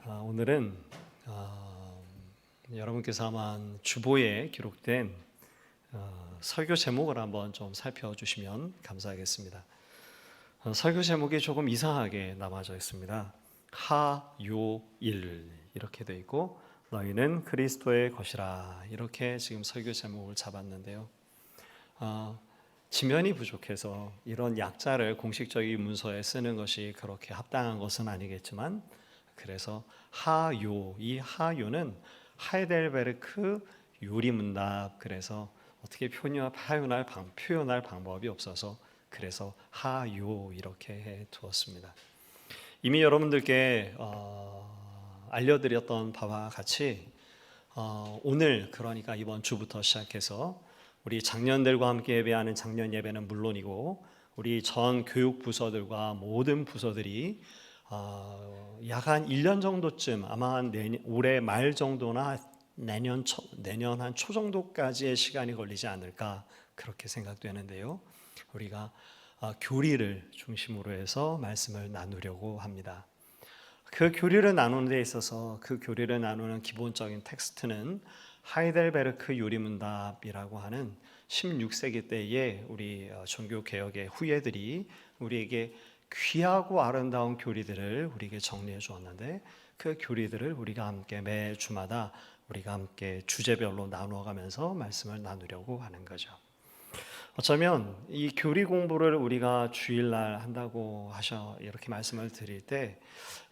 오늘은 여러분께서 아마 주보에 기록된 설교 제목을 한번 좀 살펴주시면 감사하겠습니다. 설교 제목이 조금 이상하게 남아져 있습니다. 하요일 이렇게 되어 있고 너희는 그리스도의 것이라 이렇게 지금 설교 제목을 잡았는데요. 지면이 부족해서 이런 약자를 공식적인 문서에 쓰는 것이 그렇게 합당한 것은 아니겠지만 그래서 하요, 이 하요는 하이델베르크 요리문답, 그래서 어떻게 표현할 방법이 없어서 그래서 하요 이렇게 해 두었습니다. 이미 여러분들께 알려드렸던 바와 같이 오늘 그러니까 이번 주부터 시작해서 우리 장년들과 함께 예배하는 장년 예배는 물론이고 우리 전 교육 부서들과 모든 부서들이 약 한 1년 정도쯤 아마 올해 말 정도나 내년 한 초 정도까지의 시간이 걸리지 않을까 그렇게 생각되는데요. 우리가 교리를 중심으로 해서 말씀을 나누려고 합니다. 그 교리를 나누는 데 있어서 그 교리를 나누는 기본적인 텍스트는 하이델베르크 요리문답이라고 하는 16세기 때에 우리 종교개혁의 후예들이 우리에게 귀하고 아름다운 교리들을 우리에게 정리해 주었는데 그 교리들을 우리가 함께 매 주마다 우리가 함께 주제별로 나누어가면서 말씀을 나누려고 하는 거죠. 어쩌면 이 교리 공부를 우리가 주일날 한다고 이렇게 말씀을 드릴 때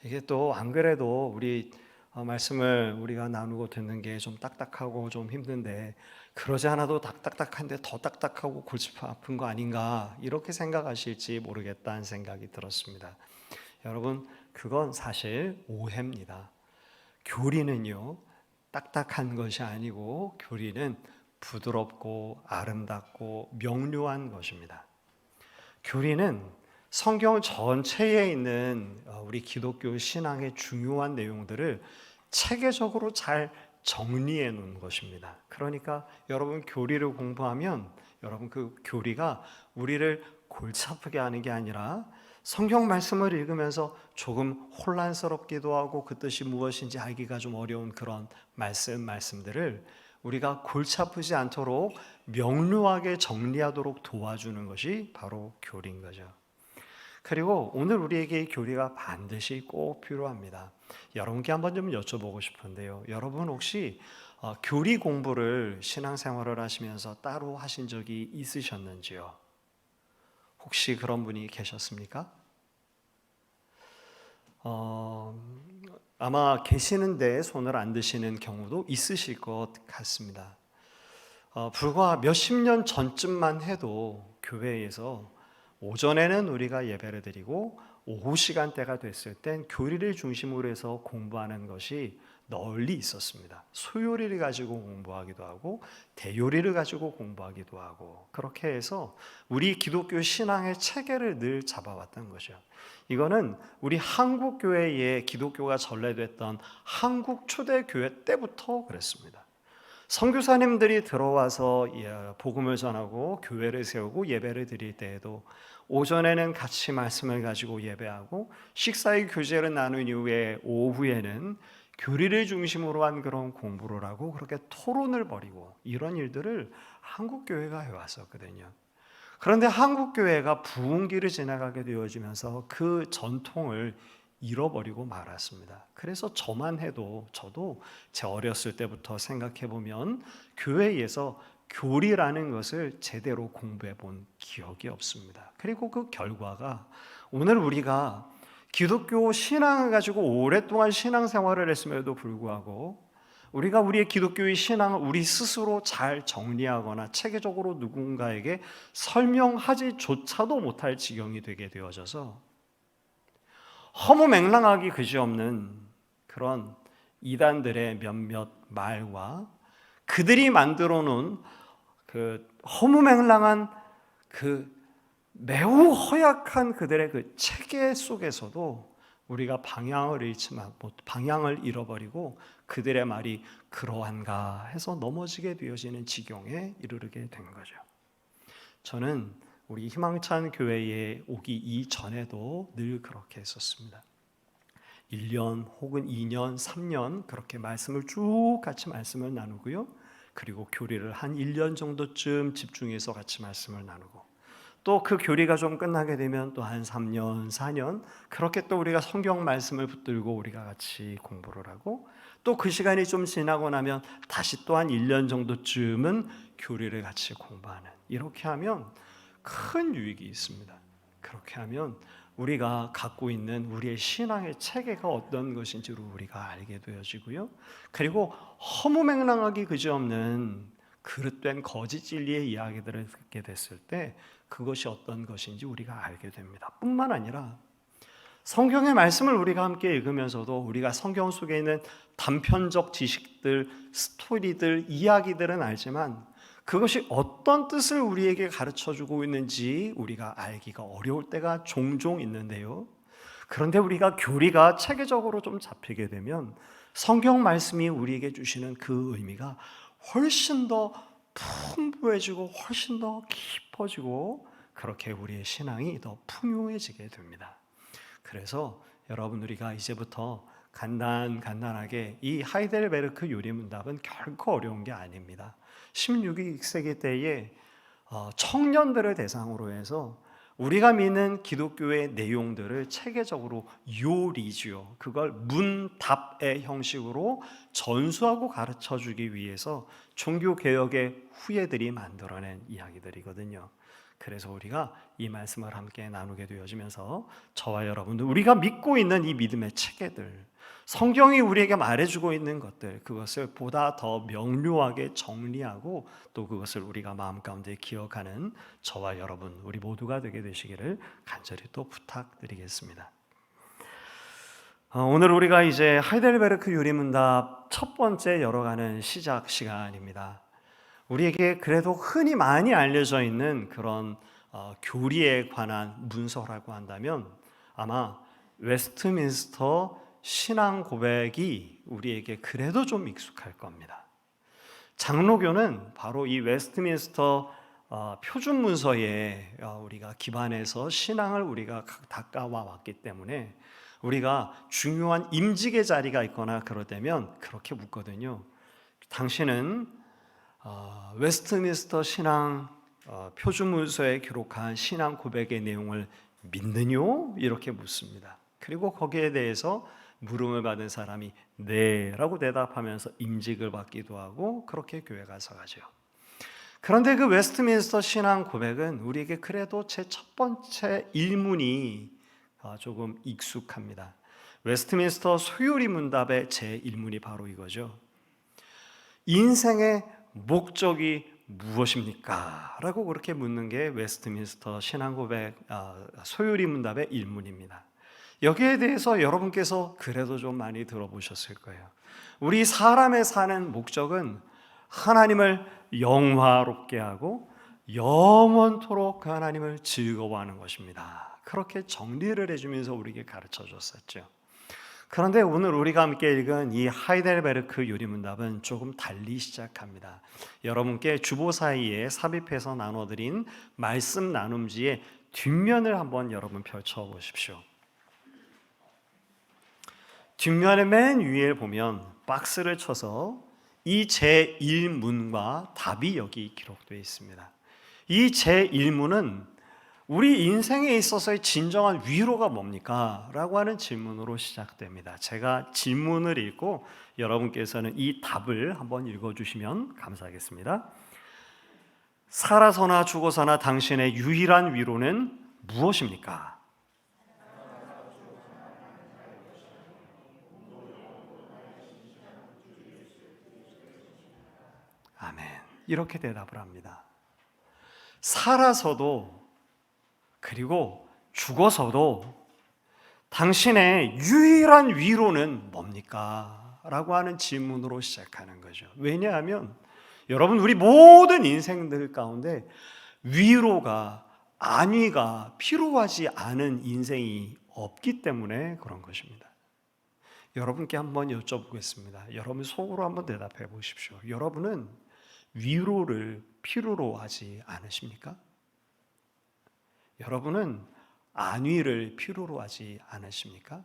이게 또 안 그래도 우리 말씀을 우리가 나누고 듣는 게 좀 딱딱하고 좀 힘든데 그러지 않아도 딱딱한데 더 딱딱하고 골치 아픈 거 아닌가 이렇게 생각하실지 모르겠다는 생각이 들었습니다. 여러분 그건 사실 오해입니다. 교리는요 딱딱한 것이 아니고 교리는 부드럽고 아름답고 명료한 것입니다. 교리는 성경 전체에 있는 우리 기독교 신앙의 중요한 내용들을 체계적으로 잘 정리해 놓은 것입니다. 그러니까 여러분 교리를 공부하면 여러분 그 교리가 우리를 골치 아프게 하는 게 아니라 성경 말씀을 읽으면서 조금 혼란스럽기도 하고 그 뜻이 무엇인지 알기가 좀 어려운 그런 말씀들을 우리가 골치 아프지 않도록 명료하게 정리하도록 도와주는 것이 바로 교리인 거죠. 그리고 오늘 우리에게 교리가 반드시 꼭 필요합니다. 여러분께 한번 좀 여쭤보고 싶은데요. 여러분 혹시 교리 공부를 신앙생활을 하시면서 따로 하신 적이 있으셨는지요? 혹시 그런 분이 계셨습니까? 아마 계시는데 손을 안 드시는 경우도 있으실 것 같습니다. 불과 몇십 년 전쯤만 해도 교회에서 오전에는 우리가 예배를 드리고 오후 시간대가 됐을 땐 교리를 중심으로 해서 공부하는 것이 널리 있었습니다. 소요리를 가지고 공부하기도 하고 대요리를 가지고 공부하기도 하고 그렇게 해서 우리 기독교 신앙의 체계를 늘 잡아왔던 거죠. 이거는 우리 한국 교회에 기독교가 전래됐던 한국 초대교회 때부터 그랬습니다. 선교사님들이 들어와서 복음을 전하고 교회를 세우고 예배를 드릴 때에도 오전에는 같이 말씀을 가지고 예배하고 식사의 교제를 나눈 이후에 오후에는 교리를 중심으로 한 그런 공부를 하고 그렇게 토론을 벌이고 이런 일들을 한국 교회가 해왔었거든요. 그런데 한국 교회가 부흥기를 지나가게 되어지면서 그 전통을 잃어버리고 말았습니다. 그래서 저도 제 어렸을 때부터 생각해 보면 교회에서 교리라는 것을 제대로 공부해 본 기억이 없습니다. 그리고 그 결과가 오늘 우리가 기독교 신앙을 가지고 오랫동안 신앙생활을 했음에도 불구하고 우리가 우리의 기독교의 신앙을 우리 스스로 잘 정리하거나 체계적으로 누군가에게 설명하지조차도 못할 지경이 되게 되어져서 허무맹랑하기 그지없는 그런 이단들의 몇몇 말과 그들이 만들어 놓은 그 허무맹랑한 그 매우 허약한 그들의 그 체계 속에서도 우리가 방향을 잃어버리고 그들의 말이 그러한가 해서 넘어지게 되어지는 지경에 이르게 된 거죠. 저는 우리 희망찬 교회에 오기 이전에도 늘 그렇게 했었습니다. 1년 혹은 2년, 3년 그렇게 말씀을 쭉 같이 말씀을 나누고요. 그리고 교리를 한 1년 정도쯤 집중해서 같이 말씀을 나누고 또 그 교리가 좀 끝나게 되면 또 한 3년, 4년 그렇게 또 우리가 성경 말씀을 붙들고 우리가 같이 공부를 하고 또 그 시간이 좀 지나고 나면 다시 또 한 1년 정도쯤은 교리를 같이 공부하는 이렇게 하면 큰 유익이 있습니다. 그렇게 하면 우리가 갖고 있는 우리의 신앙의 체계가 어떤 것인지를 우리가 알게 되어지고요. 그리고 허무맹랑하기 그지없는 그릇된 거짓 진리의 이야기들을 듣게 됐을 때 그것이 어떤 것인지 우리가 알게 됩니다. 뿐만 아니라 성경의 말씀을 우리가 함께 읽으면서도 우리가 성경 속에 있는 단편적 지식들, 스토리들, 이야기들은 알지만 그것이 어떤 뜻을 우리에게 가르쳐주고 있는지 우리가 알기가 어려울 때가 종종 있는데요. 그런데 우리가 교리가 체계적으로 좀 잡히게 되면 성경 말씀이 우리에게 주시는 그 의미가 훨씬 더 풍부해지고 훨씬 더 깊어지고 그렇게 우리의 신앙이 더 풍요해지게 됩니다. 그래서 여러분 우리가 이제부터 간단하게 이 하이델베르크 요리문답은 결코 어려운 게 아닙니다. 16세기 때에 청년들을 대상으로 해서 우리가 믿는 기독교의 내용들을 체계적으로 요리지요. 그걸 문답의 형식으로 전수하고 가르쳐 주기 위해서 종교개혁의 후예들이 만들어낸 이야기들이거든요. 그래서 우리가 이 말씀을 함께 나누게 되어지면서 저와 여러분들 우리가 믿고 있는 이 믿음의 체계들 성경이 우리에게 말해주고 있는 것들 그것을 보다 더 명료하게 정리하고 또 그것을 우리가 마음 가운데 기억하는 저와 여러분 우리 모두가 되게 되시기를 간절히 또 부탁드리겠습니다. 오늘 우리가 이제 하이델베르크 요리문답 첫 번째 열어가는 시작 시간입니다. 우리에게 그래도 흔히 많이 알려져 있는 그런 교리에 관한 문서라고 한다면 아마 웨스트민스터 신앙 고백이 우리에게 그래도 좀 익숙할 겁니다. 장로교는 바로 이 웨스트민스터 표준 문서에 우리가 기반해서 신앙을 우리가 닦아와 왔기 때문에 우리가 중요한 임직의 자리가 있거나 그럴 때면 그렇게 묻거든요. 당신은 웨스트민스터 신앙 표준 문서에 기록한 신앙 고백의 내용을 믿느뇨? 이렇게 묻습니다. 그리고 거기에 대해서 물음을 받은 사람이 네 라고 대답하면서 임직을 받기도 하고 그렇게 교회 가서 가죠. 그런데 그 웨스트민스터 신앙 고백은 우리에게 그래도 제 첫 번째 일문이 조금 익숙합니다. 웨스트민스터 소요리 문답의 제 1문이 바로 이거죠. 인생의 목적이 무엇입니까? 라고 그렇게 묻는 게 웨스트민스터 신앙 고백 소요리 문답의 1문입니다. 여기에 대해서 여러분께서 그래도 좀 많이 들어보셨을 거예요. 우리 사람의 사는 목적은 하나님을 영화롭게 하고 영원토록 그 하나님을 즐거워하는 것입니다. 그렇게 정리를 해주면서 우리에게 가르쳐 줬었죠. 그런데 오늘 우리가 함께 읽은 이 하이델베르크 요리문답은 조금 달리 시작합니다. 여러분께 주보 사이에 삽입해서 나눠드린 말씀 나눔지의 뒷면을 한번 여러분 펼쳐보십시오. 뒷면의 맨 위에 보면 박스를 쳐서 이 제1문과 답이 여기 기록되어 있습니다. 이 제1문은 우리 인생에 있어서의 진정한 위로가 뭡니까? 라고 하는 질문으로 시작됩니다. 제가 질문을 읽고 여러분께서는 이 답을 한번 읽어주시면 감사하겠습니다. 살아서나 죽어서나 당신의 유일한 위로는 무엇입니까? 아멘. 이렇게 대답을 합니다. 살아서도 그리고 죽어서도 당신의 유일한 위로는 뭡니까? 라고 하는 질문으로 시작하는 거죠. 왜냐하면 여러분 우리 모든 인생들 가운데 위로가 안위가 필요하지 않은 인생이 없기 때문에 그런 것입니다. 여러분께 한번 여쭤보겠습니다. 여러분 속으로 한번 대답해 보십시오. 여러분은 위로를 필요로 하지 않으십니까? 여러분은 안위를 필요로 하지 않으십니까?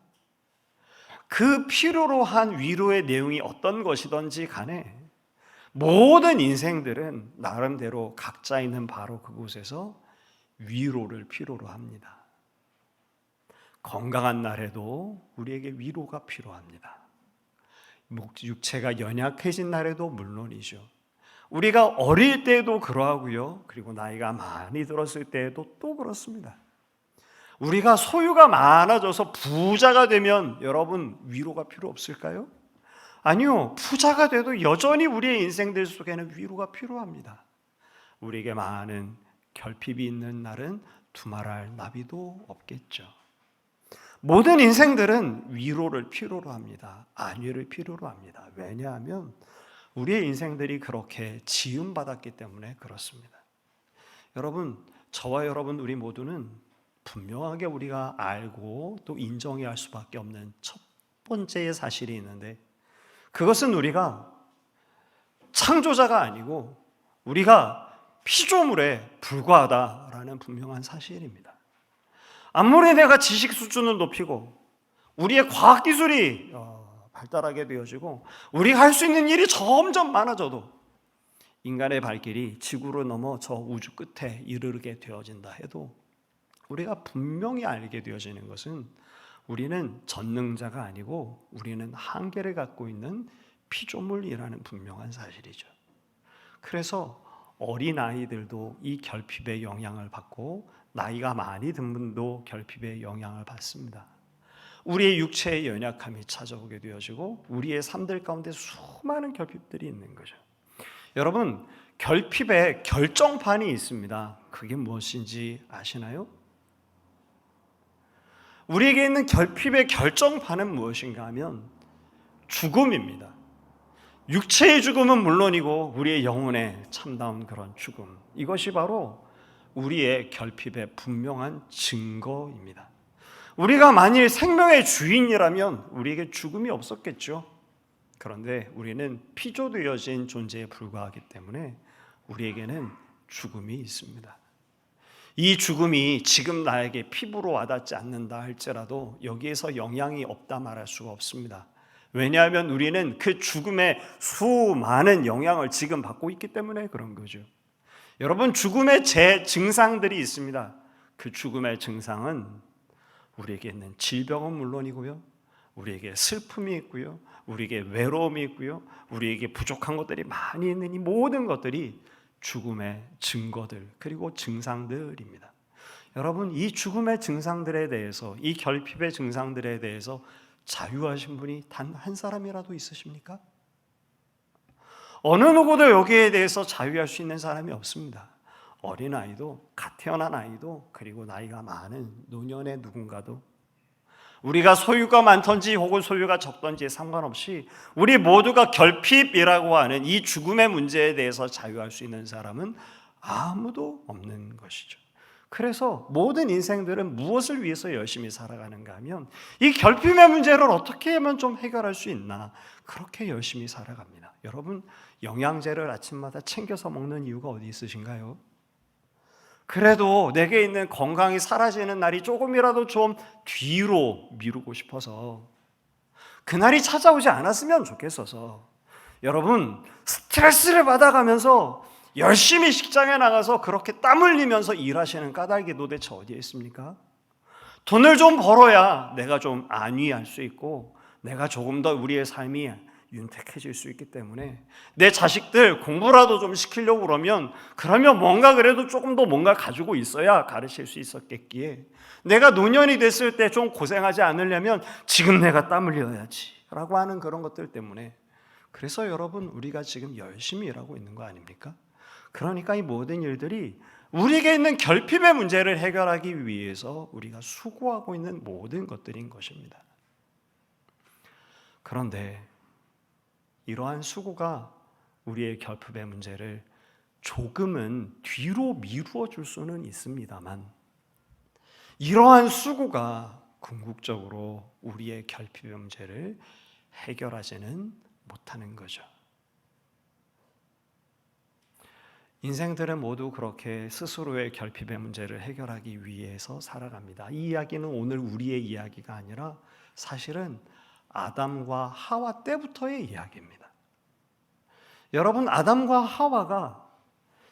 그 필요로 한 위로의 내용이 어떤 것이든지 간에 모든 인생들은 나름대로 각자 있는 바로 그곳에서 위로를 필요로 합니다. 건강한 날에도 우리에게 위로가 필요합니다. 육체가 연약해진 날에도 물론이죠. 우리가 어릴 때도 그러하고요. 그리고 나이가 많이 들었을 때에도 또 그렇습니다. 우리가 소유가 많아져서 부자가 되면 여러분 위로가 필요 없을까요? 아니요. 부자가 돼도 여전히 우리의 인생들 속에는 위로가 필요합니다. 우리에게 많은 결핍이 있는 날은 두말할 나위도 없겠죠. 모든 인생들은 위로를 필요로 합니다. 안위를 필요로 합니다. 왜냐하면 우리의 인생들이 그렇게 지음받았기 때문에 그렇습니다. 여러분, 저와 여러분 우리 모두는 분명하게 우리가 알고 또 인정해야 할 수밖에 없는 첫 번째의 사실이 있는데, 그것은 우리가 창조자가 아니고 우리가 피조물에 불과하다라는 분명한 사실입니다. 아무리 내가 지식 수준을 높이고 우리의 과학기술이 발달하게 되어지고 우리가 할 수 있는 일이 점점 많아져도 인간의 발길이 지구로 넘어 저 우주 끝에 이르게 되어진다 해도 우리가 분명히 알게 되어지는 것은 우리는 전능자가 아니고 우리는 한계를 갖고 있는 피조물이라는 분명한 사실이죠. 그래서 어린아이들도 이 결핍의 영향을 받고 나이가 많이 든 분도 결핍의 영향을 받습니다. 우리의 육체의 연약함이 찾아오게 되어지고 우리의 삶들 가운데 수많은 결핍들이 있는 거죠. 여러분, 결핍의 결정판이 있습니다. 그게 무엇인지 아시나요? 우리에게 있는 결핍의 결정판은 무엇인가 하면 죽음입니다. 육체의 죽음은 물론이고 우리의 영혼의 참다운 그런 죽음, 이것이 바로 우리의 결핍의 분명한 증거입니다. 우리가 만일 생명의 주인이라면 우리에게 죽음이 없었겠죠. 그런데 우리는 피조되어진 존재에 불과하기 때문에 우리에게는 죽음이 있습니다. 이 죽음이 지금 나에게 피부로 와닿지 않는다 할지라도 여기에서 영향이 없다 말할 수가 없습니다. 왜냐하면 우리는 그 죽음의 수많은 영향을 지금 받고 있기 때문에 그런 거죠. 여러분, 죽음의 증상들이 있습니다. 그 죽음의 증상은 우리에게 있는 질병은 물론이고요, 우리에게 슬픔이 있고요, 우리에게 외로움이 있고요, 우리에게 부족한 것들이 많이 있는 이 모든 것들이 죽음의 증거들 그리고 증상들입니다. 여러분, 이 죽음의 증상들에 대해서, 이 결핍의 증상들에 대해서 자유하신 분이 단 한 사람이라도 있으십니까? 어느 누구도 여기에 대해서 자유할 수 있는 사람이 없습니다. 어린아이도, 갓 태어난 아이도, 그리고 나이가 많은 노년의 누군가도, 우리가 소유가 많던지 혹은 소유가 적던지에 상관없이 우리 모두가 결핍이라고 하는 이 죽음의 문제에 대해서 자유할 수 있는 사람은 아무도 없는 것이죠. 그래서 모든 인생들은 무엇을 위해서 열심히 살아가는가 하면 이 결핍의 문제를 어떻게 하면 좀 해결할 수 있나, 그렇게 열심히 살아갑니다. 여러분, 영양제를 아침마다 챙겨서 먹는 이유가 어디 있으신가요? 그래도 내게 있는 건강이 사라지는 날이 조금이라도 좀 뒤로 미루고 싶어서, 그날이 찾아오지 않았으면 좋겠어서. 여러분, 스트레스를 받아가면서 열심히 직장에 나가서 그렇게 땀 흘리면서 일하시는 까닭이 도대체 어디에 있습니까? 돈을 좀 벌어야 내가 좀 안위할 수 있고 내가 조금 더 우리의 삶이 윤택해질 수 있기 때문에 내 자식들 공부라도 좀 시키려고 그러면 뭔가 그래도 조금 더 뭔가 가지고 있어야 가르칠 수 있었겠기에, 내가 노년이 됐을 때 좀 고생하지 않으려면 지금 내가 땀 흘려야지 라고 하는 그런 것들 때문에, 그래서 여러분, 우리가 지금 열심히 일하고 있는 거 아닙니까? 그러니까 이 모든 일들이 우리에게 있는 결핍의 문제를 해결하기 위해서 우리가 수고하고 있는 모든 것들인 것입니다. 그런데 이러한 수고가 우리의 결핍의 문제를 조금은 뒤로 미루어 줄 수는 있습니다만, 이러한 수고가 궁극적으로 우리의 결핍의 문제를 해결하지는 못하는 거죠. 인생들은 모두 그렇게 스스로의 결핍의 문제를 해결하기 위해서 살아갑니다. 이 이야기는 오늘 우리의 이야기가 아니라 사실은 아담과 하와 때부터의 이야기입니다. 여러분, 아담과 하와가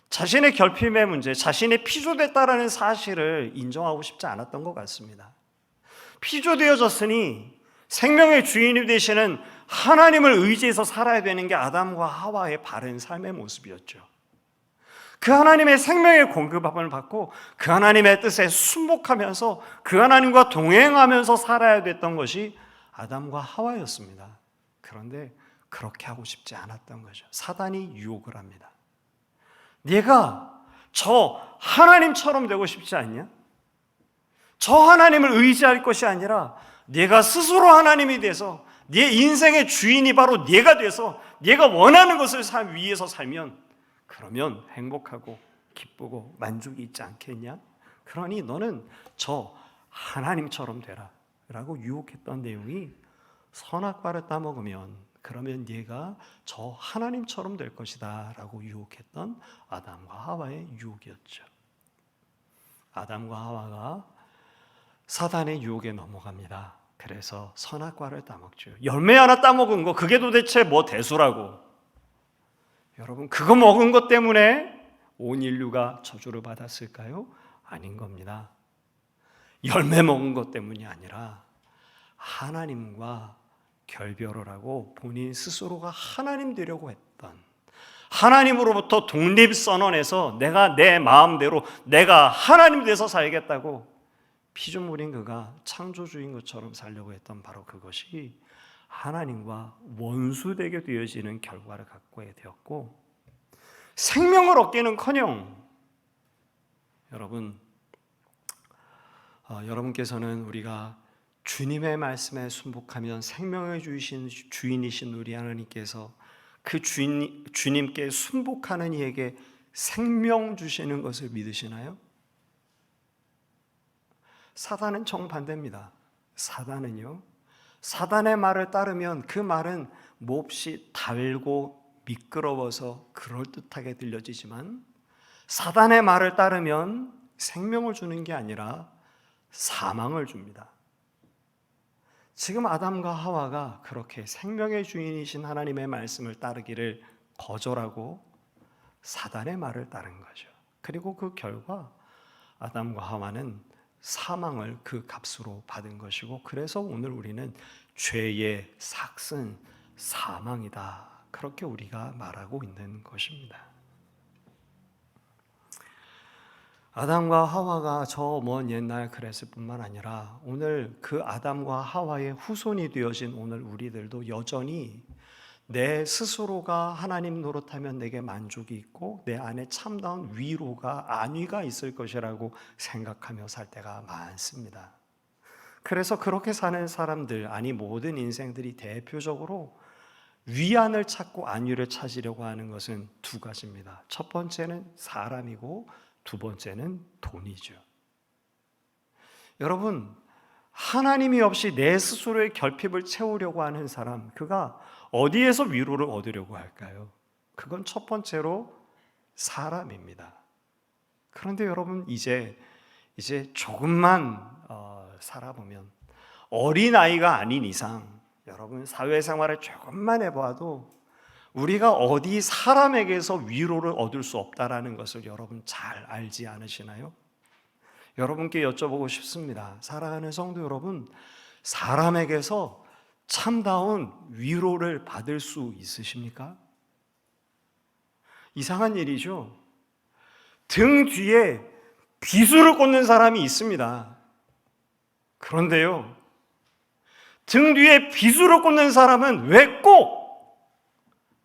자신의 결핍의 문제, 자신의 피조됐다라는 사실을 인정하고 싶지 않았던 것 같습니다. 피조되어졌으니 생명의 주인이 되시는 하나님을 의지해서 살아야 되는 게 아담과 하와의 바른 삶의 모습이었죠. 그 하나님의 생명의 공급함을 받고 그 하나님의 뜻에 순복하면서 그 하나님과 동행하면서 살아야 됐던 것이 아담과 하와였습니다. 그런데 그렇게 하고 싶지 않았던 거죠. 사단이 유혹을 합니다. 네가 저 하나님처럼 되고 싶지 않냐? 저 하나님을 의지할 것이 아니라 네가 스스로 하나님이 돼서 네 인생의 주인이 바로 네가 돼서 네가 원하는 것을 위해서 살면 그러면 행복하고 기쁘고 만족이 있지 않겠냐? 그러니 너는 저 하나님처럼 되라 라고 유혹했던 내용이 선악과를 따먹으면 그러면 네가 저 하나님처럼 될 것이다 라고 유혹했던 아담과 하와의 유혹이었죠. 아담과 하와가 사단의 유혹에 넘어갑니다. 그래서 선악과를 따먹죠. 열매 하나 따먹은 거 그게 도대체 뭐 대수라고. 여러분, 그거 먹은 것 때문에 온 인류가 저주를 받았을까요? 아닌 겁니다. 열매 먹은 것 때문이 아니라 하나님과 결별을 하고 본인 스스로가 하나님 되려고 했던, 하나님으로부터 독립선언해서 내가 내 마음대로 내가 하나님 돼서 살겠다고 피조물인 그가 창조주인 것처럼 살려고 했던 바로 그것이 하나님과 원수되게 되어지는 결과를 갖고 되었고, 생명을 얻기는커녕 여러분께서는 우리가 주님의 말씀에 순복하면 생명을 주신 주인이신 우리 하나님께서 그 주님께 순복하는 이에게 생명 주시는 것을 믿으시나요? 사단은 정반대입니다. 사단의 말을 따르면 그 말은 몹시 달고 미끄러워서 그럴듯하게 들려지지만 사단의 말을 따르면 생명을 주는 게 아니라 사망을 줍니다. 지금 아담과 하와가 그렇게 생명의 주인이신 하나님의 말씀을 따르기를 거절하고 사단의 말을 따른 거죠. 그리고 그 결과 아담과 하와는 사망을 그 값으로 받은 것이고, 그래서 오늘 우리는 죄의 삭은 사망이다, 그렇게 우리가 말하고 있는 것입니다. 아담과 하와가 저 먼 옛날 그랬을 뿐만 아니라 오늘 그 아담과 하와의 후손이 되어진 오늘 우리들도 여전히 내 스스로가 하나님 노릇하면 내게 만족이 있고 내 안에 참다운 위로가 안위가 있을 것이라고 생각하며 살 때가 많습니다. 그래서 그렇게 사는 사람들, 아니 모든 인생들이 대표적으로 위안을 찾고 안위를 찾으려고 하는 것은 두 가지입니다. 첫 번째는 사람이고 두 번째는 돈이죠. 여러분, 하나님이 없이 내 스스로의 결핍을 채우려고 하는 사람, 그가 어디에서 위로를 얻으려고 할까요? 그건 첫 번째로 사람입니다. 그런데 여러분, 이제 조금만 살아보면, 어린아이가 아닌 이상 여러분 사회생활을 조금만 해봐도 우리가 어디 사람에게서 위로를 얻을 수 없다라는 것을 여러분 잘 알지 않으시나요? 여러분께 여쭤보고 싶습니다. 사랑하는 성도 여러분, 사람에게서 참다운 위로를 받을 수 있으십니까? 이상한 일이죠. 등 뒤에 비수를 꽂는 사람이 있습니다. 그런데요, 등 뒤에 비수를 꽂는 사람은 왜 꼭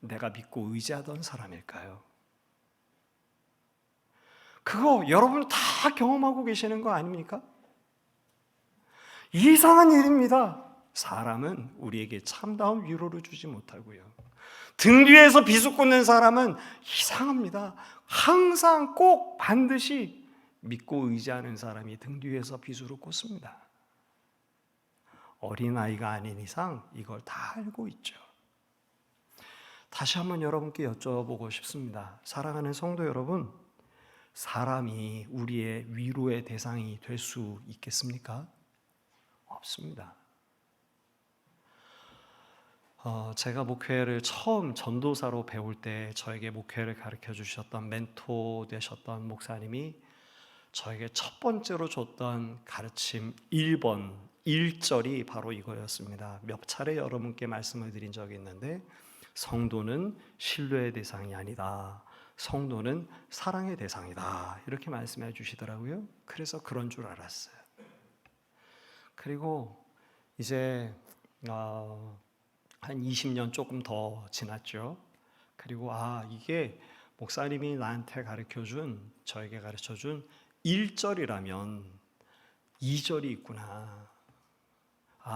내가 믿고 의지하던 사람일까요? 그거 여러분 다 경험하고 계시는 거 아닙니까? 이상한 일입니다. 사람은 우리에게 참다운 위로를 주지 못하고요, 등 뒤에서 비수 꽂는 사람은 이상합니다. 항상 꼭 반드시 믿고 의지하는 사람이 등 뒤에서 비수를 꽂습니다. 어린아이가 아닌 이상 이걸 다 알고 있죠. 다시 한번 여러분께 여쭤보고 싶습니다. 사랑하는 성도 여러분, 사람이 우리의 위로의 대상이 될 수 있겠습니까? 없습니다. 제가 목회를 처음 전도사로 배울 때 저에게 목회를 가르쳐 주셨던 멘토 되셨던 목사님이 저에게 첫 번째로 줬던 가르침 1번 1절이 바로 이거였습니다. 몇 차례 여러분께 말씀을 드린 적이 있는데, 성도는 신뢰의 대상이 아니다, 성도는 사랑의 대상이다, 이렇게 말씀해 주시더라고요. 그래서 그런 줄 알았어요. 그리고 이제 한 20년 조금 더 지났죠. 그리고 이게 목사님이 나한테 가르쳐준, 저에게 가르쳐준 1절이라면 2절이 있구나.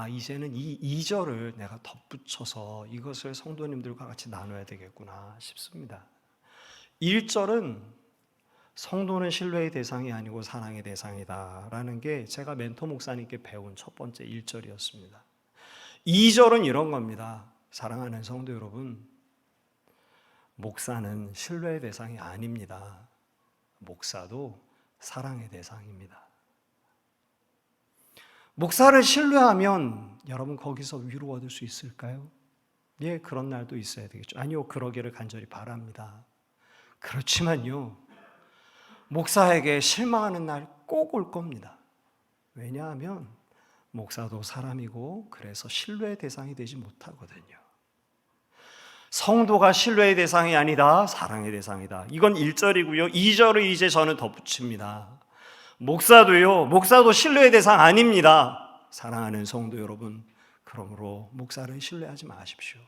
이제는 이 2절을 내가 덧붙여서 이것을 성도님들과 같이 나눠야 되겠구나 싶습니다. 1절은 성도는 신뢰의 대상이 아니고 사랑의 대상이다라는 게 제가 멘토 목사님께 배운 첫 번째 1절이었습니다. 2절은 이런 겁니다. 사랑하는 성도 여러분, 목사는 신뢰의 대상이 아닙니다. 목사도 사랑의 대상입니다. 목사를 신뢰하면 여러분 거기서 위로 얻을 수 있을까요? 예, 그런 날도 있어야 되겠죠. 아니요, 그러기를 간절히 바랍니다. 그렇지만요, 목사에게 실망하는 날 꼭 올 겁니다. 왜냐하면 목사도 사람이고 그래서 신뢰의 대상이 되지 못하거든요. 성도가 신뢰의 대상이 아니다, 사랑의 대상이다. 이건 1절이고요. 2절을 이제 저는 덧붙입니다. 목사도 신뢰의 대상 아닙니다. 사랑하는 성도 여러분, 그러므로 목사를 신뢰하지 마십시오.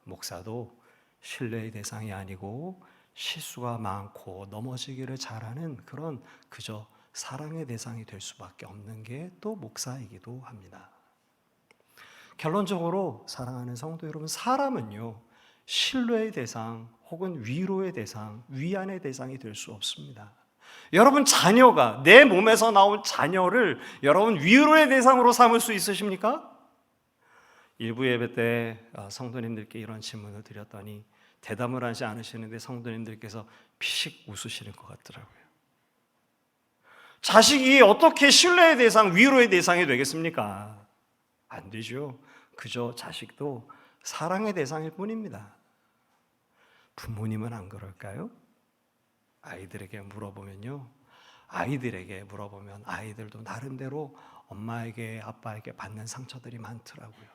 목사도 신뢰의 대상이 아니고 실수가 많고 넘어지기를 잘하는 그런 그저 사랑의 대상이 될 수밖에 없는 게 또 목사이기도 합니다. 결론적으로 사랑하는 성도 여러분, 사람은요, 신뢰의 대상 혹은 위로의 대상, 위안의 대상이 될 수 없습니다. 여러분 자녀가, 내 몸에서 나온 자녀를 여러분 위로의 대상으로 삼을 수 있으십니까? 일부 예배 때 성도님들께 이런 질문을 드렸더니 대답을 하지 않으시는데 성도님들께서 피식 웃으시는 것 같더라고요. 자식이 어떻게 신뢰의 대상, 위로의 대상이 되겠습니까? 안 되죠. 그저 자식도 사랑의 대상일 뿐입니다. 부모님은 안 그럴까요? 아이들에게 물어보면 아이들도 나름대로 엄마에게, 아빠에게 받는 상처들이 많더라고요.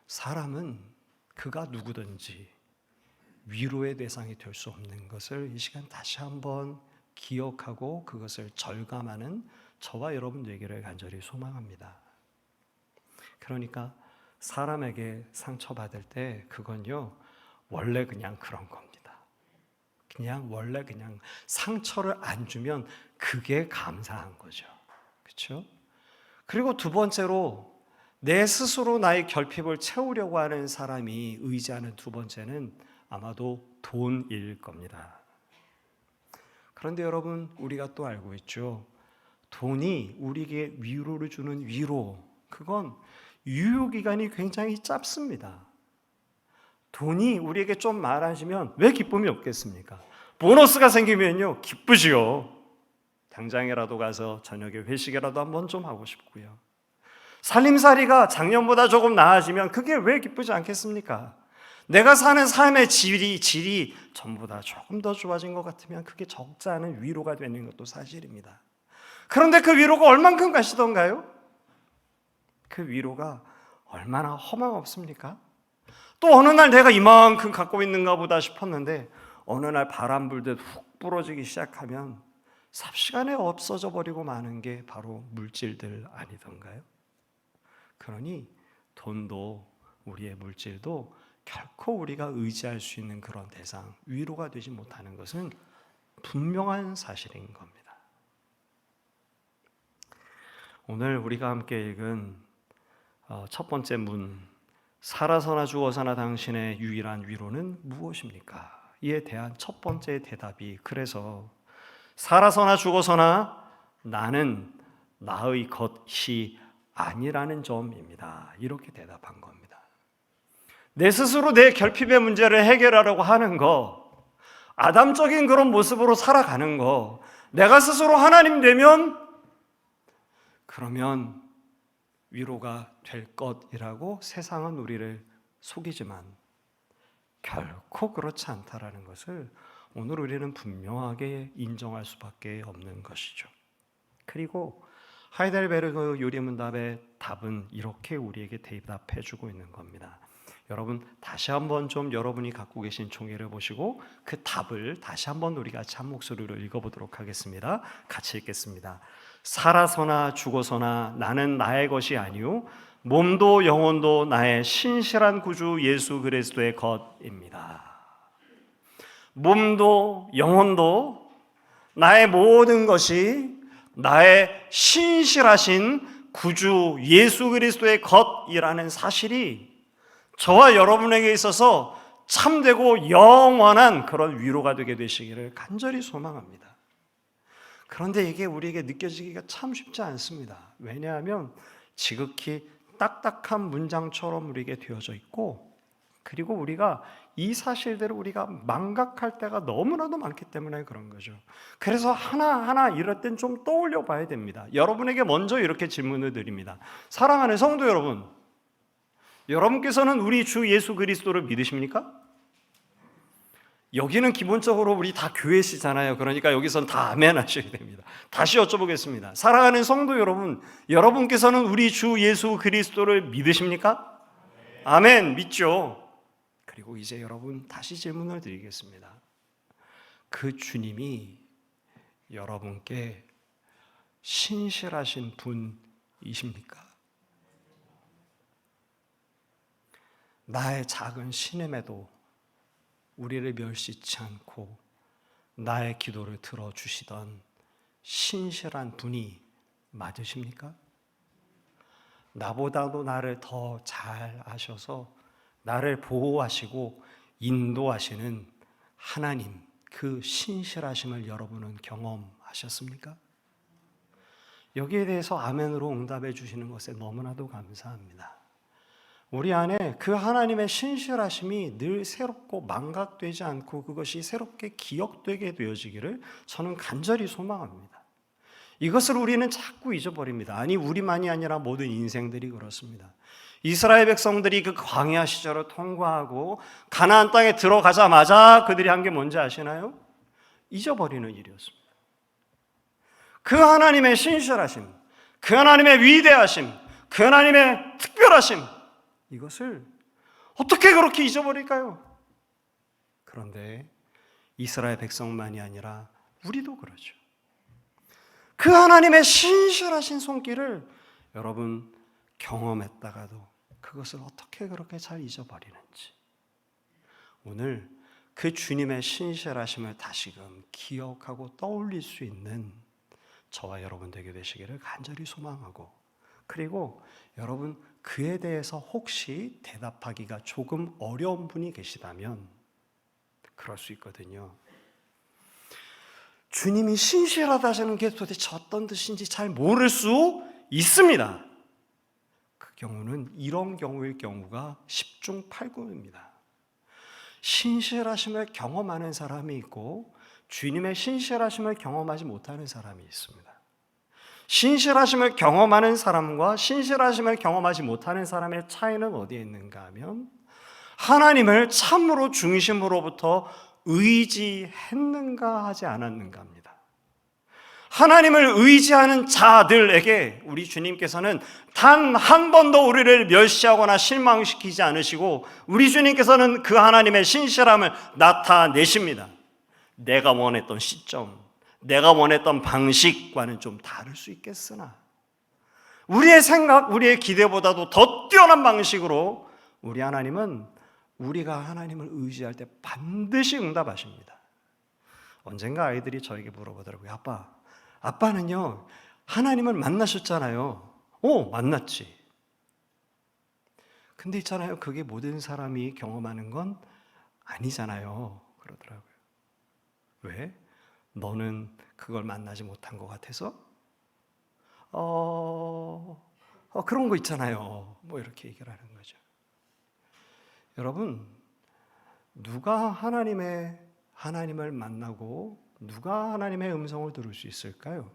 사람은 그가 누구든지 위로의 대상이 될 수 없는 것을 이 시간 다시 한번 기억하고 그것을 절감하는 저와 여러분 되기를 간절히 소망합니다. 그러니까 사람에게 상처받을 때 그건요, 원래 그냥 그런 겁니다. 원래 상처를 안 주면 그게 감사한 거죠. 그렇죠? 그리고 두 번째로, 내 스스로 나의 결핍을 채우려고 하는 사람이 의지하는 두 번째는 아마도 돈일 겁니다. 그런데 여러분, 우리가 또 알고 있죠. 돈이 우리에게 위로를 주는 위로, 그건 유효기간이 굉장히 짧습니다. 돈이 우리에게 좀 많아지면 왜 기쁨이 없겠습니까? 보너스가 생기면요, 기쁘지요. 당장이라도 가서 저녁에 회식이라도 한번 좀 하고 싶고요. 살림살이가 작년보다 조금 나아지면 그게 왜 기쁘지 않겠습니까? 내가 사는 삶의 질이 전보다 조금 더 좋아진 것 같으면 그게 적지 않은 위로가 되는 것도 사실입니다. 그런데 그 위로가 얼만큼 가시던가요? 그 위로가 얼마나 허망없습니까? 또 어느 날 내가 이만큼 갖고 있는가 보다 싶었는데 어느 날 바람 불듯 훅 부러지기 시작하면 삽시간에 없어져 버리고 마는 게 바로 물질들 아니던가요? 그러니 돈도 우리의 물질도 결코 우리가 의지할 수 있는 그런 대상, 위로가 되지 못하는 것은 분명한 사실인 겁니다. 오늘 우리가 함께 읽은 첫 번째 문, 살아서나 죽어서나 당신의 유일한 위로는 무엇입니까? 이에 대한 첫 번째 대답이, 그래서 살아서나 죽어서나 나는 나의 것이 아니라는 점입니다. 이렇게 대답한 겁니다. 내 스스로 내 결핍의 문제를 해결하려고 하는 거, 아담적인 그런 모습으로 살아가는 거, 내가 스스로 하나님 되면 그러면 위로가 될 것이라고 세상은 우리를 속이지만 결코 그렇지 않다라는 것을 오늘 우리는 분명하게 인정할 수밖에 없는 것이죠. 그리고 하이델베르그 유리문답의 답은 이렇게 우리에게 대답해 주고 있는 겁니다. 여러분 다시 한번 좀 여러분이 갖고 계신 종이를 보시고 그 답을 다시 한번 우리 같이 한 목소리로 읽어보도록 하겠습니다. 같이 읽겠습니다. 살아서나 죽어서나 나는 나의 것이 아니요 몸도 영혼도 나의 신실한 구주 예수 그리스도의 것입니다. 몸도 영혼도 나의 모든 것이 나의 신실하신 구주 예수 그리스도의 것이라는 사실이 저와 여러분에게 있어서 참되고 영원한 그런 위로가 되게 되시기를 간절히 소망합니다. 그런데 이게 우리에게 느껴지기가 참 쉽지 않습니다. 왜냐하면 지극히 딱딱한 문장처럼 우리에게 되어져 있고, 그리고 우리가 이 사실들을 우리가 망각할 때가 너무나도 많기 때문에 그런 거죠. 그래서 하나하나 이럴 땐 좀 떠올려 봐야 됩니다. 여러분에게 먼저 이렇게 질문을 드립니다. 사랑하는 성도 여러분, 여러분께서는 우리 주 예수 그리스도를 믿으십니까? 여기는 기본적으로 우리 다 교회시잖아요. 그러니까 여기서는 다 아멘 하셔야 됩니다. 다시 여쭤보겠습니다. 사랑하는 성도 여러분, 여러분께서는 우리 주 예수 그리스도를 믿으십니까? 아멘, 믿죠. 그리고 이제 여러분 다시 질문을 드리겠습니다. 그 주님이 여러분께 신실하신 분이십니까? 나의 작은 신임에도 우리를 멸시치 않고 나의 기도를 들어주시던 신실한 분이 맞으십니까? 나보다도 나를 더 잘 아셔서 나를 보호하시고 인도하시는 하나님, 그 신실하심을 여러분은 경험하셨습니까? 여기에 대해서 아멘으로 응답해 주시는 것에 너무나도 감사합니다. 우리 안에 그 하나님의 신실하심이 늘 새롭고 망각되지 않고 그것이 새롭게 기억되게 되어지기를 저는 간절히 소망합니다. 이것을 우리는 자꾸 잊어버립니다. 아니, 우리만이 아니라 모든 인생들이 그렇습니다. 이스라엘 백성들이 그 광야 시절을 통과하고 가나안 땅에 들어가자마자 그들이 한 게 뭔지 아시나요? 잊어버리는 일이었습니다. 그 하나님의 신실하심, 그 하나님의 위대하심, 그 하나님의 특별하심, 이것을 어떻게 그렇게 잊어버릴까요? 그런데 이스라엘 백성만이 아니라 우리도 그렇죠. 그 하나님의 신실하신 손길을 여러분 경험했다가도 그것을 어떻게 그렇게 잘 잊어버리는지, 오늘 그 주님의 신실하심을 다시금 기억하고 떠올릴 수 있는 저와 여러분 되게 되시기를 간절히 소망하고, 그리고 여러분 그에 대해서 혹시 대답하기가 조금 어려운 분이 계시다면 그럴 수 있거든요. 주님이 신실하다는 게 도대체 어떤 뜻인지 잘 모를 수 있습니다. 그 경우는 이런 경우일 경우가 10중 8구입니다. 신실하심을 경험하는 사람이 있고 주님의 신실하심을 경험하지 못하는 사람이 있습니다. 신실하심을 경험하는 사람과 신실하심을 경험하지 못하는 사람의 차이는 어디에 있는가 하면 하나님을 참으로 중심으로부터 의지했는가 하지 않았는가 합니다. 하나님을 의지하는 자들에게 우리 주님께서는 단 한 번도 우리를 멸시하거나 실망시키지 않으시고 우리 주님께서는 그 하나님의 신실함을 나타내십니다. 내가 원했던 시점, 내가 원했던 방식과는 좀 다를 수 있겠으나 우리의 생각, 우리의 기대보다도 더 뛰어난 방식으로 우리 하나님은 우리가 하나님을 의지할 때 반드시 응답하십니다. 언젠가 아이들이 저에게 물어보더라고요. 아빠는요 하나님을 만나셨잖아요. 만났지. 근데 있잖아요, 그게 모든 사람이 경험하는 건 아니잖아요. 그러더라고요. 왜? 너는 그걸 만나지 못한 것 같아서? 그런 거 있잖아요. 뭐 이렇게 얘기를 하는 거죠. 여러분, 누가 하나님을 만나고 누가 하나님의 음성을 들을 수 있을까요?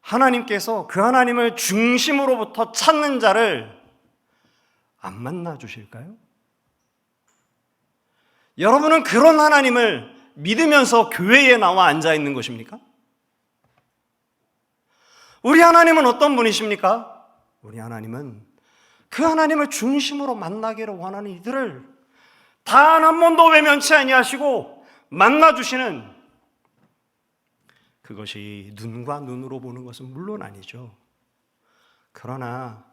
하나님께서 그 하나님을 중심으로부터 찾는 자를 안 만나 주실까요? 여러분은 그런 하나님을 믿으면서 교회에 나와 앉아 있는 것입니까? 우리 하나님은 어떤 분이십니까? 우리 하나님은 그 하나님을 중심으로 만나기를 원하는 이들을 단 한 번도 외면치 아니하시고 만나주시는, 그것이 눈과 눈으로 보는 것은 물론 아니죠. 그러나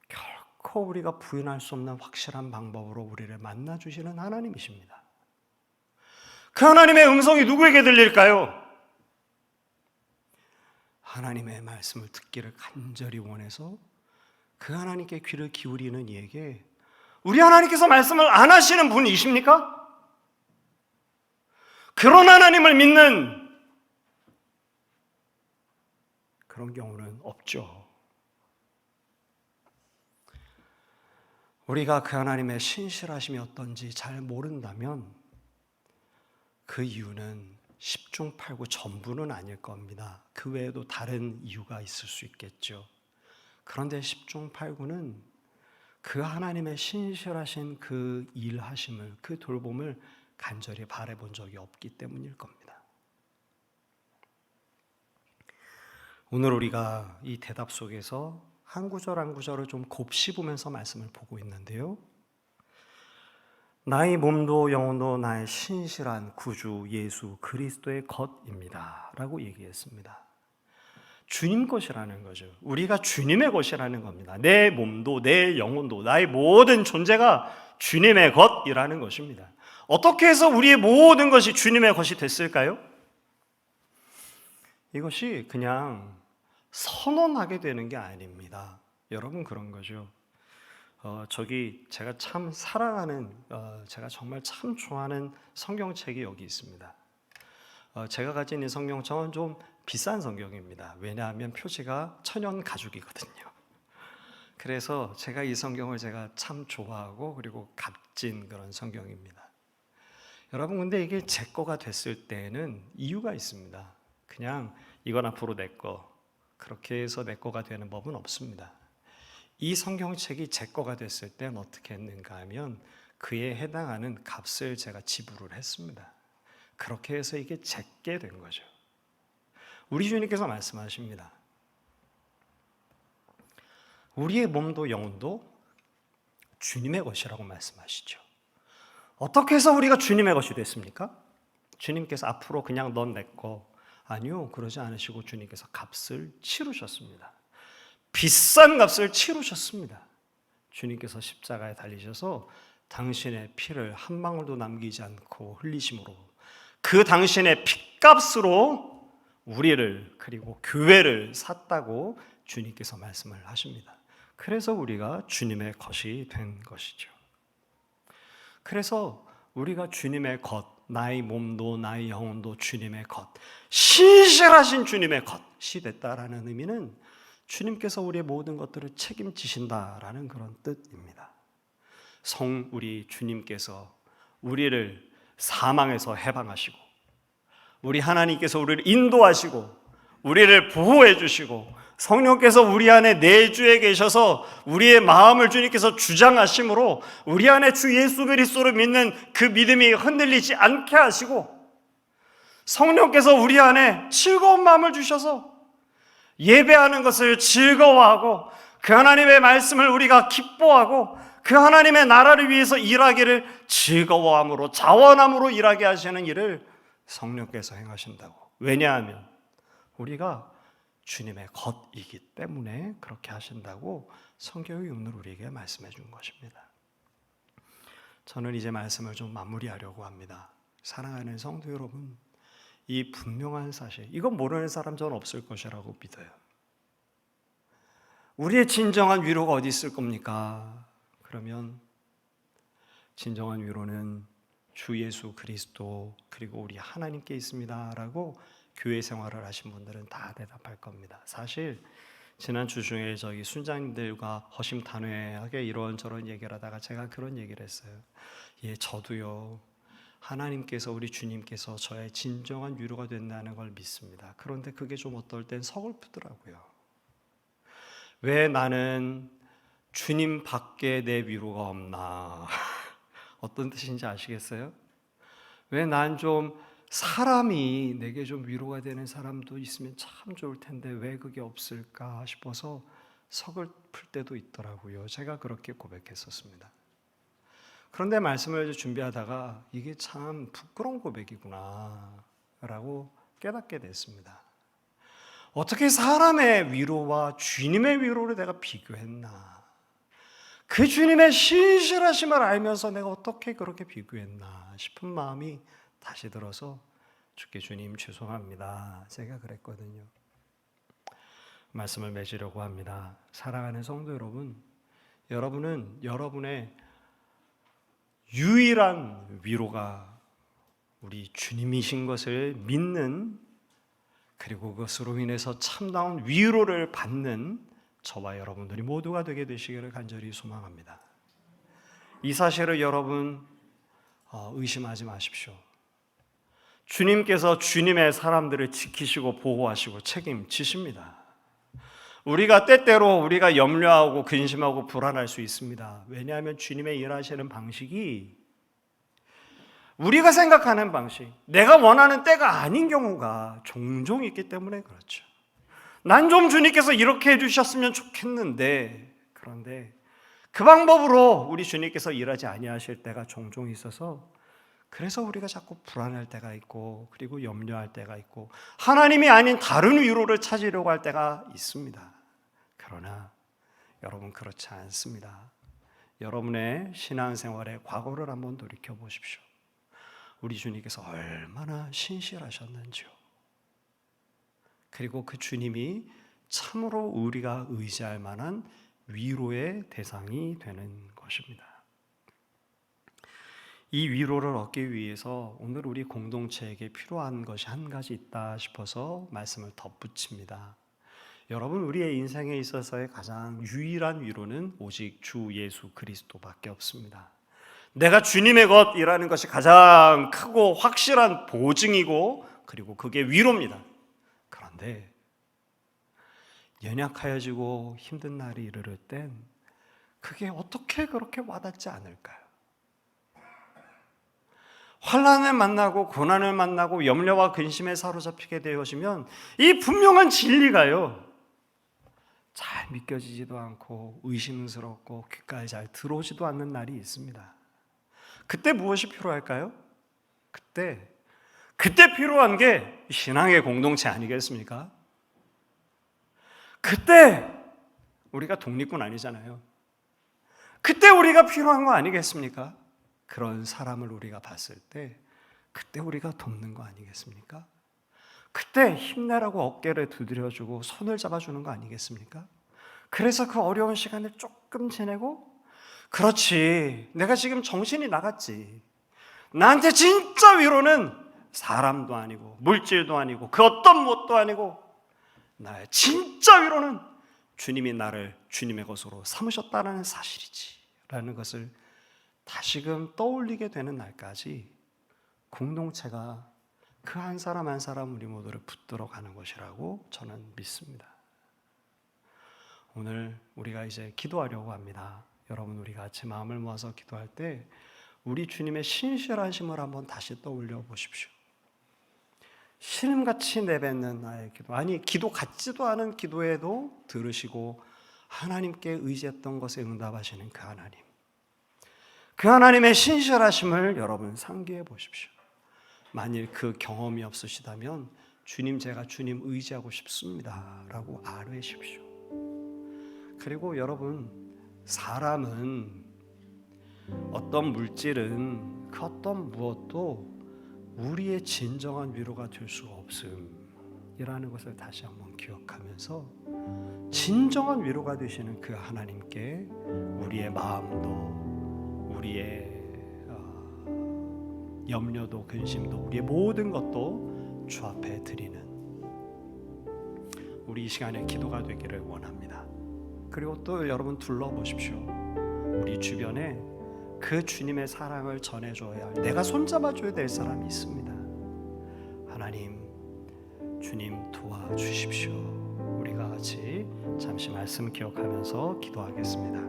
결코 우리가 부인할 수 없는 확실한 방법으로 우리를 만나주시는 하나님이십니다. 그 하나님의 음성이 누구에게 들릴까요? 하나님의 말씀을 듣기를 간절히 원해서 그 하나님께 귀를 기울이는 이에게 우리 하나님께서 말씀을 안 하시는 분이십니까? 그런 하나님을 믿는 그런 경우는 없죠. 우리가 그 하나님의 신실하심이 어떤지 잘 모른다면 그 이유는 10중 8구 전부는 아닐 겁니다. 그 외에도 다른 이유가 있을 수 있겠죠. 그런데 10중 8구는 그 하나님의 신실하신 그 일하심을, 그 돌봄을 간절히 바라본 적이 없기 때문일 겁니다. 오늘 우리가 이 대답 속에서 한 구절 한 구절을 좀 곱씹으면서 말씀을 보고 있는데요. 나의 몸도 영혼도 나의 신실한 구주 예수 그리스도의 것입니다 라고 얘기했습니다. 주님 것이라는 거죠. 우리가 주님의 것이라는 겁니다. 내 몸도 내 영혼도 나의 모든 존재가 주님의 것이라는 것입니다. 어떻게 해서 우리의 모든 것이 주님의 것이 됐을까요? 이것이 그냥 선언하게 되는 게 아닙니다. 여러분, 그런 거죠. 제가 참 사랑하는, 제가 정말 참 좋아하는 성경책이 여기 있습니다. 제가 가진 이 성경책은 좀 비싼 성경입니다. 왜냐하면 표지가 천연 가죽이거든요. 그래서 제가 이 성경을 제가 참 좋아하고 그리고 값진 그런 성경입니다. 여러분, 근데 이게 제 거가 됐을 때는 이유가 있습니다. 그냥 이건 앞으로 내 거, 그렇게 해서 내 거가 되는 법은 없습니다. 이 성경책이 제 거가 됐을 때는 어떻게 했는가 하면 그에 해당하는 값을 제가 지불을 했습니다. 그렇게 해서 이게 제게 된 거죠. 우리 주님께서 말씀하십니다. 우리의 몸도 영혼도 주님의 것이라고 말씀하시죠. 어떻게 해서 우리가 주님의 것이 됐습니까? 주님께서 앞으로 그냥 넌 내 거, 아니요, 그러지 않으시고 주님께서 값을 치르셨습니다. 비싼 값을 치르셨습니다. 주님께서 십자가에 달리셔서 당신의 피를 한 방울도 남기지 않고 흘리심으로 그 당신의 피값으로 우리를, 그리고 교회를 샀다고 주님께서 말씀을 하십니다. 그래서 우리가 주님의 것이 된 것이죠. 그래서 우리가 주님의 것, 나의 몸도 나의 영혼도 주님의 것, 신실하신 주님의 것이 됐다라는 의미는 주님께서 우리의 모든 것들을 책임지신다라는 그런 뜻입니다. 우리 주님께서 우리를 사망에서 해방하시고, 우리 하나님께서 우리를 인도하시고 우리를 보호해 주시고 성령께서 우리 안에 내주해 계셔서 우리의 마음을 주님께서 주장하심으로 우리 안에 주 예수 그리스도를 믿는 그 믿음이 흔들리지 않게 하시고, 성령께서 우리 안에 즐거운 마음을 주셔서 예배하는 것을 즐거워하고 그 하나님의 말씀을 우리가 기뻐하고 그 하나님의 나라를 위해서 일하기를 즐거워함으로, 자원함으로 일하게 하시는 일을 성령께서 행하신다고. 왜냐하면 우리가 주님의 것이기 때문에 그렇게 하신다고 성경의 오늘 우리에게 말씀해 준 것입니다. 저는 이제 말씀을 좀 마무리하려고 합니다. 사랑하는 성도 여러분, 이 분명한 사실, 이건 모르는 사람 저는 없을 것이라고 믿어요. 우리의 진정한 위로가 어디 있을 겁니까? 그러면 진정한 위로는 주 예수 그리스도 그리고 우리 하나님께 있습니다 라고 교회 생활을 하신 분들은 다 대답할 겁니다. 사실 지난 주 중에 저희 순장님들과 허심탄회하게 이런저런 얘기를 하다가 제가 그런 얘기를 했어요. 예, 저도요, 하나님께서, 우리 주님께서 저의 진정한 위로가 된다는 걸 믿습니다. 그런데 그게 좀 어떨 땐 서글프더라고요. 왜 나는 주님 밖에 내 위로가 없나? 어떤 뜻인지 아시겠어요? 왜 난 좀 사람이 내게 좀 위로가 되는 사람도 있으면 참 좋을 텐데 왜 그게 없을까 싶어서 서글플 때도 있더라고요. 제가 그렇게 고백했었습니다. 그런데 말씀을 준비하다가 이게 참 부끄러운 고백이구나 라고 깨닫게 됐습니다. 어떻게 사람의 위로와 주님의 위로를 내가 비교했나? 그 주님의 신실하심을 알면서 내가 어떻게 그렇게 비교했나 싶은 마음이 다시 들어서 주께 주님 죄송합니다. 제가 그랬거든요. 말씀을 맺으려고 합니다. 사랑하는 성도 여러분, 여러분은 여러분의 유일한 위로가 우리 주님이신 것을 믿는, 그리고 그것으로 인해서 참다운 위로를 받는 저와 여러분들이 모두가 되게 되시기를 간절히 소망합니다. 이 사실을 여러분 의심하지 마십시오. 주님께서 주님의 사람들을 지키시고 보호하시고 책임지십니다. 우리가 때때로 우리가 염려하고 근심하고 불안할 수 있습니다. 왜냐하면 주님의 일하시는 방식이 우리가 생각하는 방식, 내가 원하는 때가 아닌 경우가 종종 있기 때문에 그렇죠. 난 좀 주님께서 이렇게 해주셨으면 좋겠는데, 그런데 그 방법으로 우리 주님께서 일하지 아니하실 때가 종종 있어서 그래서 우리가 자꾸 불안할 때가 있고, 그리고 염려할 때가 있고, 하나님이 아닌 다른 위로를 찾으려고 할 때가 있습니다. 그러나 여러분 그렇지 않습니다. 여러분의 신앙생활의 과거를 한번 돌이켜 보십시오. 우리 주님께서 얼마나 신실하셨는지요. 그리고 그 주님이 참으로 우리가 의지할 만한 위로의 대상이 되는 것입니다. 이 위로를 얻기 위해서 오늘 우리 공동체에게 필요한 것이 한 가지 있다 싶어서 말씀을 덧붙입니다. 여러분, 우리의 인생에 있어서의 가장 유일한 위로는 오직 주 예수 그리스도밖에 없습니다. 내가 주님의 것이라는 것이 가장 크고 확실한 보증이고, 그리고 그게 위로입니다. 그런데 연약하여지고 힘든 날이 이르를 땐 그게 어떻게 그렇게 와닿지 않을까요? 환난을 만나고 고난을 만나고 염려와 근심에 사로잡히게 되어지면 이 분명한 진리가요, 잘 믿겨지지도 않고 의심스럽고 귓가에 잘 들어오지도 않는 날이 있습니다. 그때 무엇이 필요할까요? 그때 필요한 게 신앙의 공동체 아니겠습니까? 그때 우리가 독립군 아니잖아요. 그때 우리가 필요한 거 아니겠습니까? 그런 사람을 우리가 봤을 때 그때 우리가 돕는 거 아니겠습니까? 그때 힘내라고 어깨를 두드려주고 손을 잡아주는 거 아니겠습니까? 그래서 그 어려운 시간을 조금 지내고, 그렇지, 내가 지금 정신이 나갔지, 나한테 진짜 위로는 사람도 아니고 물질도 아니고 그 어떤 무엇도 아니고 나의 진짜 위로는 주님이 나를 주님의 것으로 삼으셨다는 사실이지 라는 것을 다시금 떠올리게 되는 날까지 공동체가 그 한 사람 한 사람 우리 모두를 붙들어 가는 것이라고 저는 믿습니다. 오늘 우리가 이제 기도하려고 합니다. 여러분, 우리 같이 마음을 모아서 기도할 때 우리 주님의 신실하심을 한번 다시 떠올려 보십시오. 신음같이 내뱉는 나의 기도, 아니 기도 같지도 않은 기도에도 들으시고 하나님께 의지했던 것에 응답하시는 그 하나님, 그 하나님의 신실하심을 여러분 상기해 보십시오. 만일 그 경험이 없으시다면 주님, 제가 주님 의지하고 싶습니다 라고 아뢰십시오. 그리고 여러분, 사람은, 어떤 물질은, 그 어떤 무엇도 우리의 진정한 위로가 될 수가 없음이라는 것을 다시 한번 기억하면서 진정한 위로가 되시는 그 하나님께 우리의 마음도, 우리의 염려도 근심도, 우리의 모든 것도 주 앞에 드리는 우리 이 시간에 기도가 되기를 원합니다. 그리고 또 여러분 둘러보십시오. 우리 주변에 그 주님의 사랑을 전해줘야 할, 내가 손잡아줘야 될 사람이 있습니다. 하나님, 주님 도와주십시오. 우리가 같이 잠시 말씀 기억하면서 기도하겠습니다.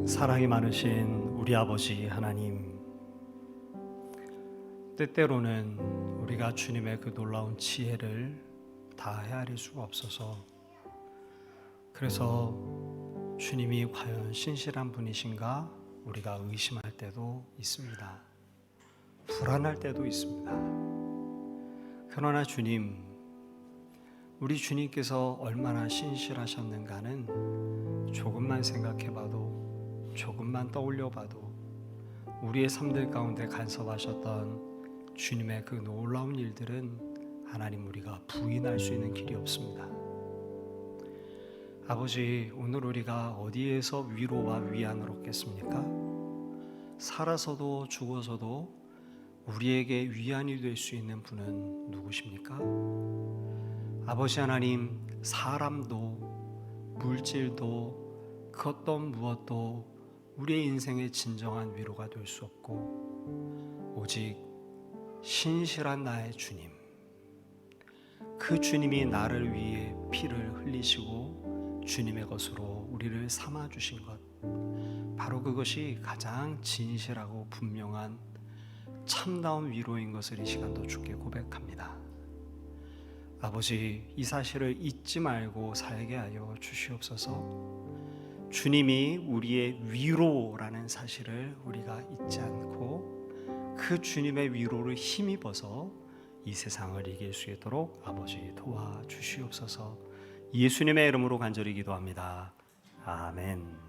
사랑이 많으신 우리 아버지 하나님, 때때로는 우리가 주님의 그 놀라운 지혜를 다 헤아릴 수가 없어서, 그래서 주님이 과연 신실한 분이신가 우리가 의심할 때도 있습니다. 불안할 때도 있습니다. 그러나 주님, 우리 주님께서 얼마나 신실하셨는가는 조금만 생각해봐도, 조금만 떠올려봐도 우리의 삶들 가운데 간섭하셨던 주님의 그 놀라운 일들은 하나님 우리가 부인할 수 있는 길이 없습니다. 아버지, 오늘 우리가 어디에서 위로와 위안을 얻겠습니까? 살아서도 죽어서도 우리에게 위안이 될 수 있는 분은 누구십니까? 아버지 하나님, 사람도 물질도 그 어떤 무엇도 우리의 인생의 진정한 위로가 될 수 없고, 오직 신실한 나의 주님, 그 주님이 나를 위해 피를 흘리시고 주님의 것으로 우리를 삼아주신 것, 바로 그것이 가장 진실하고 분명한 참다운 위로인 것을 이 시간도 주께 고백합니다. 아버지, 이 사실을 잊지 말고 살게 하여 주시옵소서. 주님이 우리의 위로라는 사실을 우리가 잊지 않고 그 주님의 위로를 힘입어서 이 세상을 이길 수 있도록 아버지 도와주시옵소서. 예수님의 이름으로 간절히 기도합니다. 아멘.